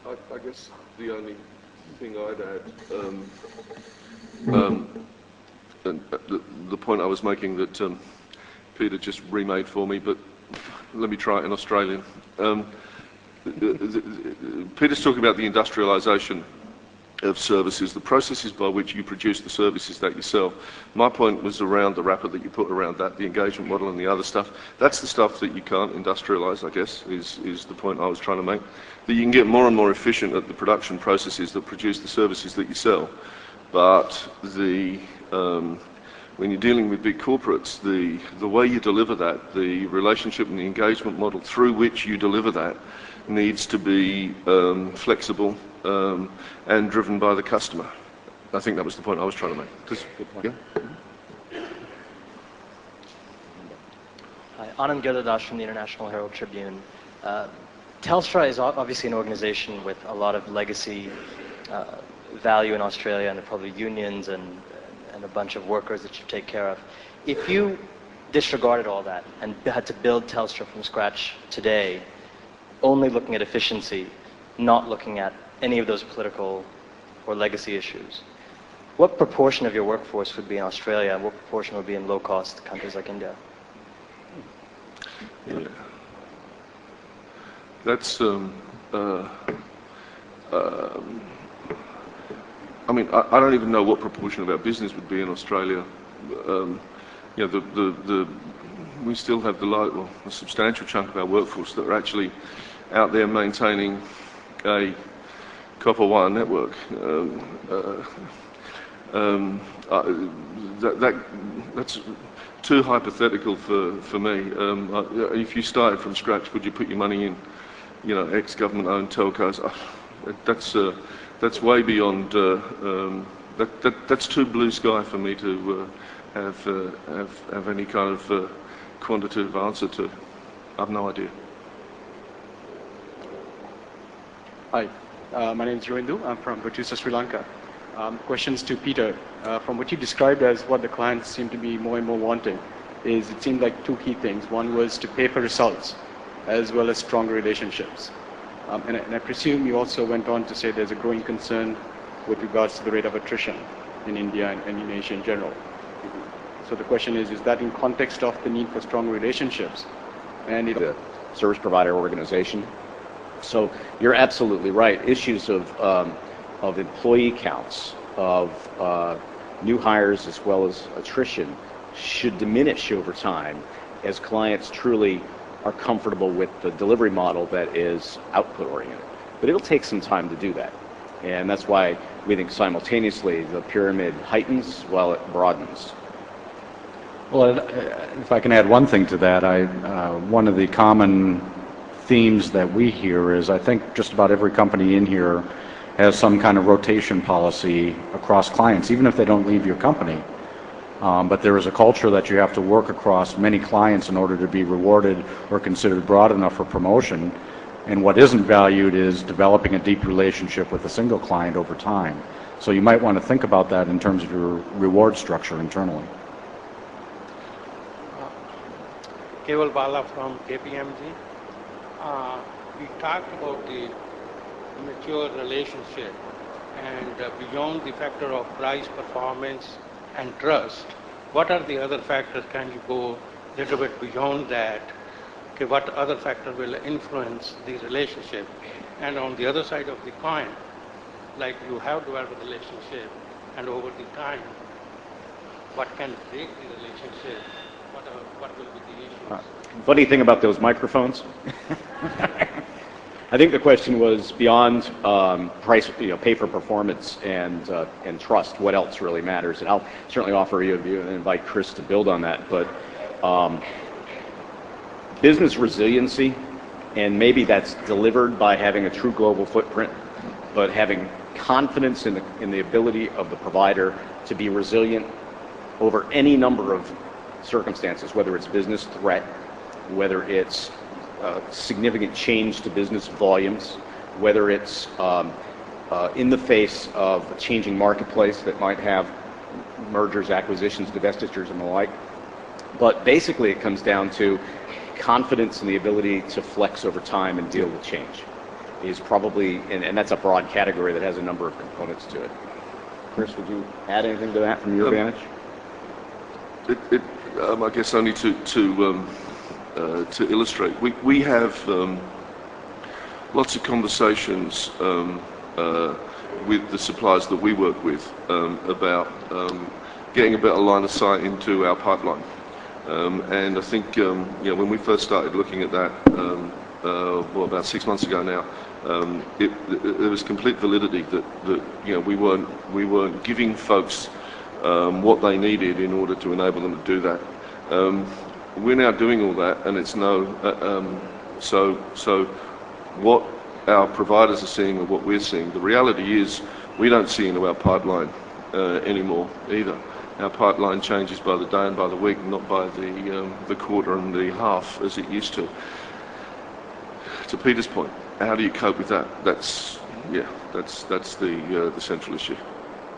I guess the only thing I'd add, and the point I was making that Peter just remade for me, but let me try it in Australian. Peter's talking about the industrialisation of services, the processes by which you produce the services that you sell. My point was around the wrapper that you put around that, the engagement model and the other stuff. That's the stuff that you can't industrialise, I guess, is the point I was trying to make. That you can get more and more efficient at the production processes that produce the services that you sell. But when you're dealing with big corporates, the way you deliver that, the relationship and the engagement model through which you deliver that needs to be flexible and driven by the customer. I think that was the point I was trying to make. Good point. Yeah? Hi, Anand Girdhadash from the International Herald Tribune. Telstra is obviously an organization with a lot of legacy value in Australia, and there are probably unions and a bunch of workers that you take care of. If you disregarded all that and had to build Telstra from scratch today, only looking at efficiency, not looking at any of those political or legacy issues, what proportion of your workforce would be in Australia and what proportion would be in low-cost countries like India? Yeah. That's, I mean, I don't even know what proportion of our business would be in Australia. You know, we still have a substantial chunk of our workforce that are actually out there maintaining a copper wire network. That's too hypothetical for me. If you started from scratch, would you put your money in, you know, ex-government-owned telcos? That's way beyond. That's too blue sky for me to have any kind of quantitative answer to. I have no idea. Hi, my name is Rohindu. I'm from Bothusa, Sri Lanka. Questions to Peter. From what you described as what the clients seem to be more and more wanting, it seemed like two key things. One was to pay for results, as well as stronger relationships. And I presume you also went on to say there's a growing concern with regards to the rate of attrition in India and in Asia in general. So the question is that in context of the need for strong relationships? And the service provider organization. So you're absolutely right. Issues of employee counts, of new hires as well as attrition should diminish over time as clients truly are comfortable with the delivery model that is output oriented. But it'll take some time to do that. And that's why we think simultaneously the pyramid heightens while it broadens. Well, if I can add one thing to that, one of the common themes that we hear is I think just about every company in here has some kind of rotation policy across clients, even if they don't leave your company. But there is a culture that you have to work across many clients in order to be rewarded or considered broad enough for promotion. And what isn't valued is developing a deep relationship with a single client over time. So you might want to think about that in terms of your reward structure internally. Keval Bala from KPMG. We talked about the mature relationship and beyond the factor of price, performance, and trust. What are the other factors? Can you go a little bit beyond that? Okay, what other factor will influence the relationship? And on the other side of the coin, like you have developed a relationship, and over the time, what can break the relationship? What will be the issues? Funny thing about those microphones. I think the question was beyond price, pay for performance and trust. What else really matters? And I'll certainly offer you a view and invite Chris to build on that. But business resiliency, and maybe that's delivered by having a true global footprint, but having confidence in the ability of the provider to be resilient over any number of circumstances, whether it's business threat, whether it's significant change to business volumes, whether it's in the face of a changing marketplace that might have mergers, acquisitions, divestitures, and the like. But basically it comes down to confidence in the ability to flex over time and deal with change. is probably, and that's a broad category that has a number of components to it. Chris, would you add anything to that from your vantage? I guess only to illustrate. We have lots of conversations with the suppliers that we work with about getting a better line of sight into our pipeline. And I think when we first started looking at that, about 6 months ago now, there was complete validity that we weren't giving folks what they needed in order to enable them to do that. We're now doing all that, and it's so what our providers are seeing and what we're seeing. The reality is we don't see into our pipeline anymore either. Our pipeline changes by the day and by the week, not by the quarter and the half as it used to. To Peter's point, how do you cope with that? That's the central issue.